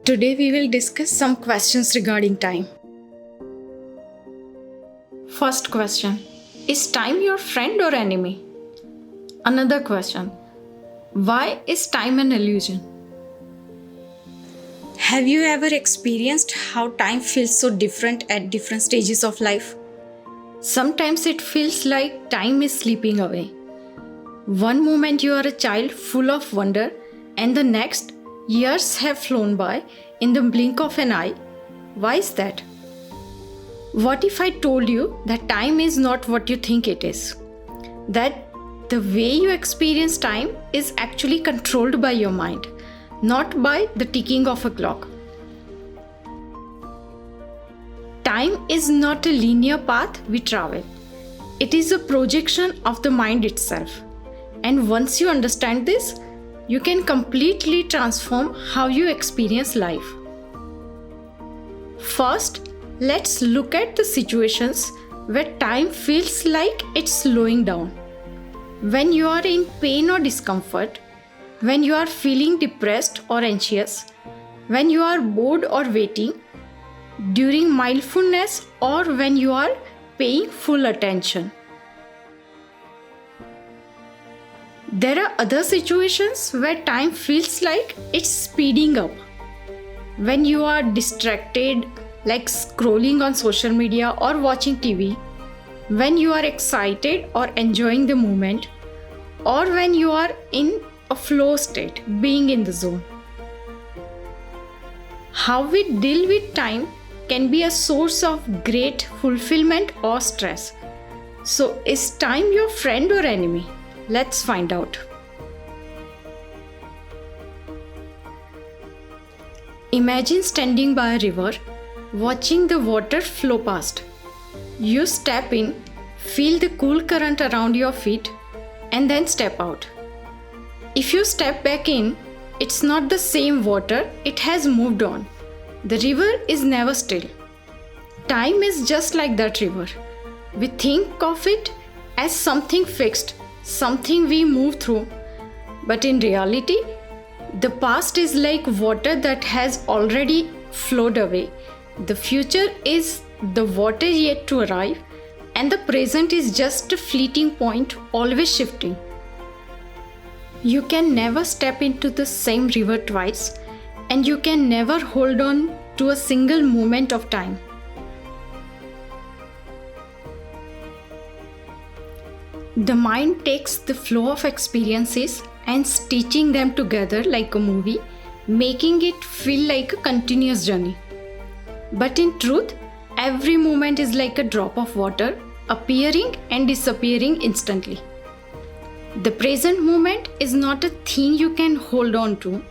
Today we will discuss some questions regarding time. First question: is time your friend or enemy? Another question: why is time an illusion? Have you ever experienced how time feels so different at different stages of life? Sometimes it feels like time is slipping away. One moment you are a child full of wonder, and the next, years have flown by in the blink of an eye. Why is that? What if I told you that time is not what you think it is? That the way you experience time is actually controlled by your mind, not by the ticking of a clock. Time is not a linear path we travel. It is a projection of the mind itself. And once you understand this, you can completely transform how you experience life. First, let's look at the situations where time feels like it's slowing down. When you are in pain or discomfort, when you are feeling depressed or anxious, when you are bored or waiting, during mindfulness, or when you are paying full attention. There are other situations where time feels like it's speeding up. When you are distracted, like scrolling on social media or watching TV, when you are excited or enjoying the moment, or when you are in a flow state, being in the zone. How we deal with time can be a source of great fulfillment or stress. So, is time your friend or enemy? Let's find out. Imagine standing by a river, watching the water flow past. You step in, feel the cool current around your feet, and then step out. If you step back in, it's not the same water, it has moved on. The river is never still. Time is just like that river. We think of it as something fixed, something we move through. But in reality, the past is like water that has already flowed away. The future is the water yet to arrive, and the present is just a fleeting point, always shifting. You can never step into the same river twice, and you can never hold on to a single moment of time. The mind takes the flow of experiences and stitching them together like a movie, making it feel like a continuous journey. But in truth, every moment is like a drop of water, appearing and disappearing instantly. The present moment is not a thing you can hold on to.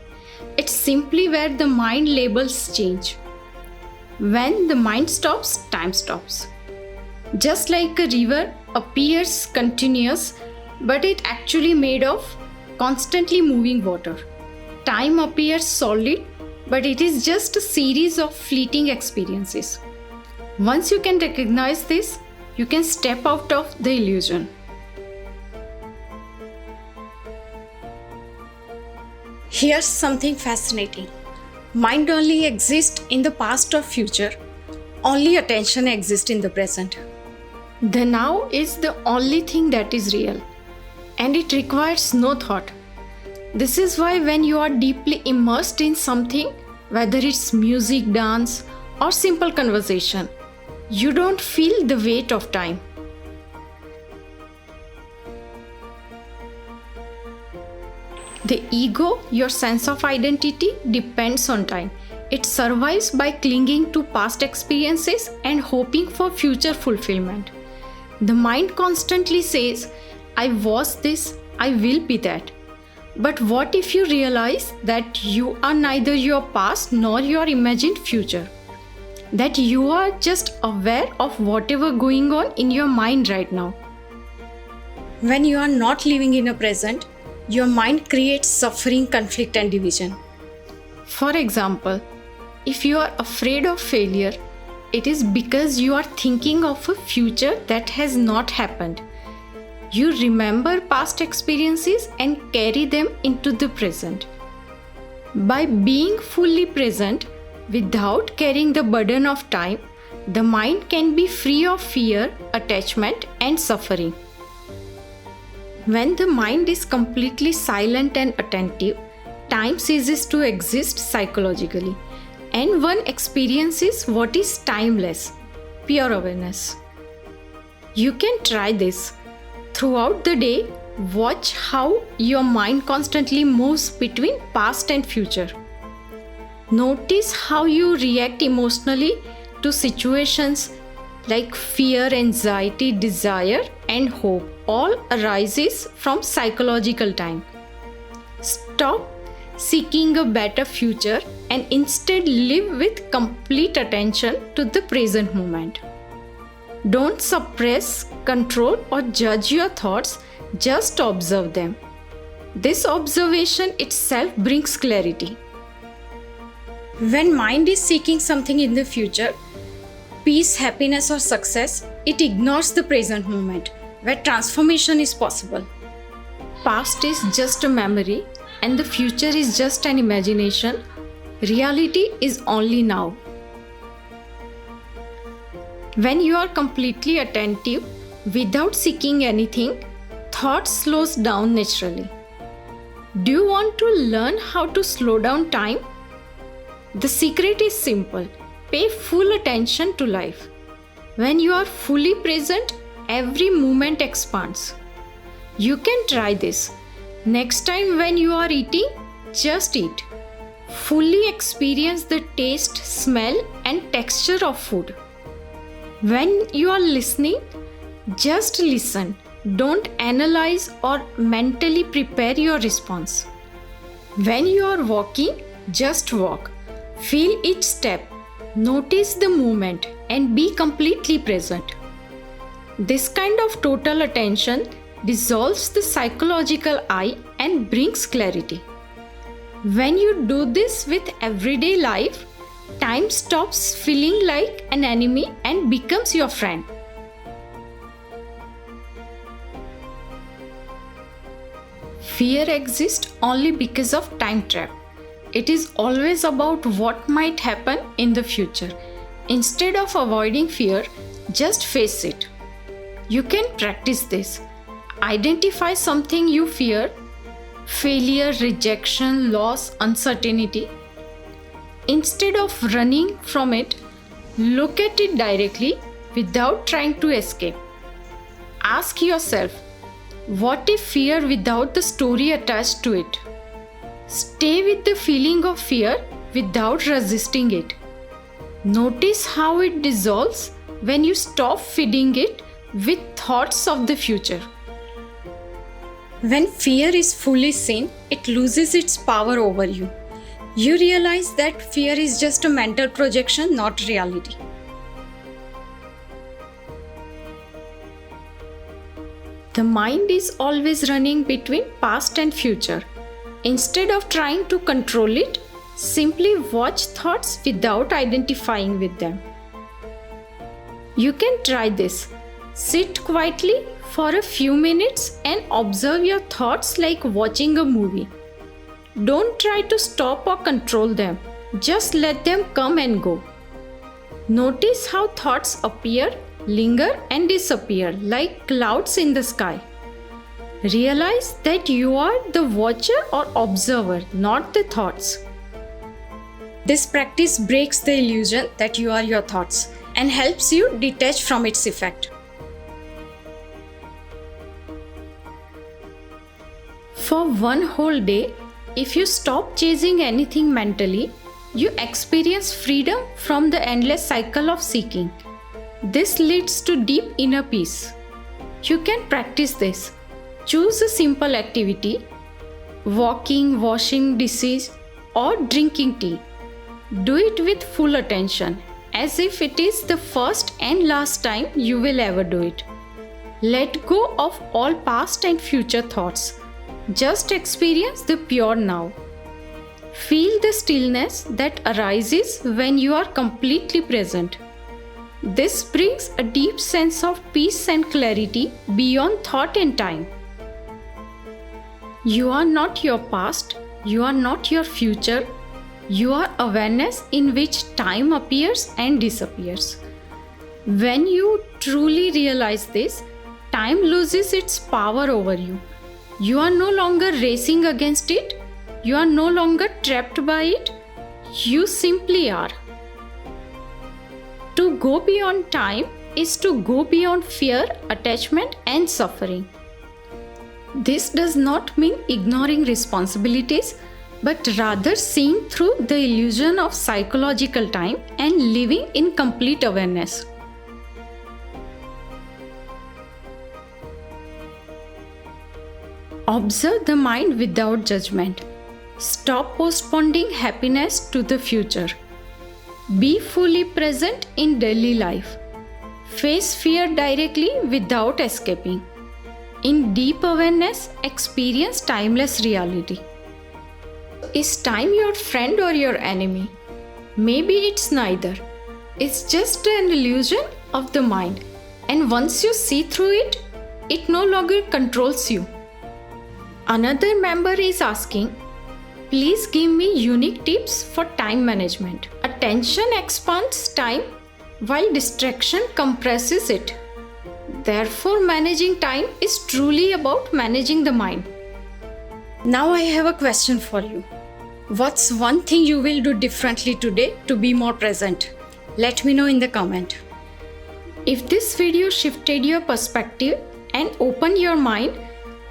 It's simply where the mind labels change. When the mind stops, time stops. Just like a river appears continuous, but it actually made of constantly moving water. Time appears solid, but it is just a series of fleeting experiences. Once you can recognize this, you can step out of the illusion. Here's something fascinating. Mind only exists in the past or future. Only attention exists in the present. The now is the only thing that is real, and it requires no thought. This is why when you are deeply immersed in something, whether it's music, dance, or simple conversation, you don't feel the weight of time. The ego, your sense of identity, depends on time. It survives by clinging to past experiences and hoping for future fulfillment. The mind constantly says, I was this, I will be that. But what if you realize that you are neither your past nor your imagined future? That you are just aware of whatever going on in your mind right now. When you are not living in a present, your mind creates suffering, conflict, and division. For example, if you are afraid of failure, it is because you are thinking of a future that has not happened. You remember past experiences and carry them into the present. By being fully present without carrying the burden of time, the mind can be free of fear, attachment, and suffering. When the mind is completely silent and attentive, time ceases to exist psychologically, and one experiences what is timeless, pure awareness. You can try this. Throughout the day, watch how your mind constantly moves between past and future. Notice how you react emotionally to situations like fear, anxiety, desire, and hope all arises from psychological time. Stop seeking a better future and instead live with complete attention to the present moment. Don't suppress, control, or judge your thoughts, just observe them. This observation itself brings clarity. When mind is seeking something in the future, peace, happiness, or success, it ignores the present moment where transformation is possible. Past is just a memory and the future is just an imagination. Reality is only now. When you are completely attentive without seeking anything, thought slows down naturally. Do you want to learn how to slow down time? The secret is simple. Pay full attention to life. When you are fully present, every moment expands. You can try this. Next time when you are eating, just eat. Fully experience the taste, smell, and texture of food. When you are listening, just listen. Don't analyze or mentally prepare your response. When you are walking, just walk. Feel each step. Notice the movement and be completely present. This kind of total attention dissolves the psychological I and brings clarity. When you do this with everyday life, time stops feeling like an enemy and becomes your friend. Fear exists only because of time trap. It is always about what might happen in the future. Instead of avoiding fear, just face it. You can practice this. Identify something you fear: failure, rejection, loss, uncertainty. Instead of running from it, look at it directly without trying to escape. Ask yourself, what if fear without the story attached to it? Stay with the feeling of fear without resisting it. Notice how it dissolves when you stop feeding it with thoughts of the future. When fear is fully seen, it loses its power over you. You realize that fear is just a mental projection, not reality. The mind is always running between past and future. Instead of trying to control it, simply watch thoughts without identifying with them. You can try this. Sit quietly for a few minutes and observe your thoughts like watching a movie. Don't try to stop or control them. Just let them come and go. Notice how thoughts appear, linger, and disappear like clouds in the sky. Realize that you are the watcher or observer, not the thoughts. This practice breaks the illusion that you are your thoughts and helps you detach from its effect. For one whole day, if you stop chasing anything mentally, you experience freedom from the endless cycle of seeking. This leads to deep inner peace. You can practice this. Choose a simple activity: walking, washing dishes, or drinking tea. Do it with full attention, as if it is the first and last time you will ever do it. Let go of all past and future thoughts. Just experience the pure now. Feel the stillness that arises when you are completely present. This brings a deep sense of peace and clarity beyond thought and time. You are not your past, You are not your future. You are awareness in which time appears and disappears. When you truly realize this, time loses its power over you. You are no longer racing against it. You are no longer trapped by it. You simply are. To go beyond time is to go beyond fear, attachment, and suffering. This does not mean ignoring responsibilities, but rather seeing through the illusion of psychological time and living in complete awareness. Observe the mind without judgment. Stop postponing happiness to the future. Be fully present in daily life. Face fear directly without escaping. In deep awareness, experience timeless reality. Is time your friend or your enemy? Maybe it's neither. It's just an illusion of the mind. And once you see through it, it no longer controls you. Another member is asking, please give me unique tips for time management. Attention expands time while distraction compresses it. Therefore, managing time is truly about managing the mind. Now I have a question for you. What's one thing you will do differently today to be more present? Let me know in the comment. If this video shifted your perspective and opened your mind,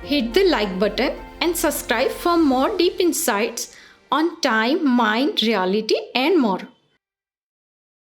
hit the like button and subscribe for more deep insights on time, mind, reality, and more.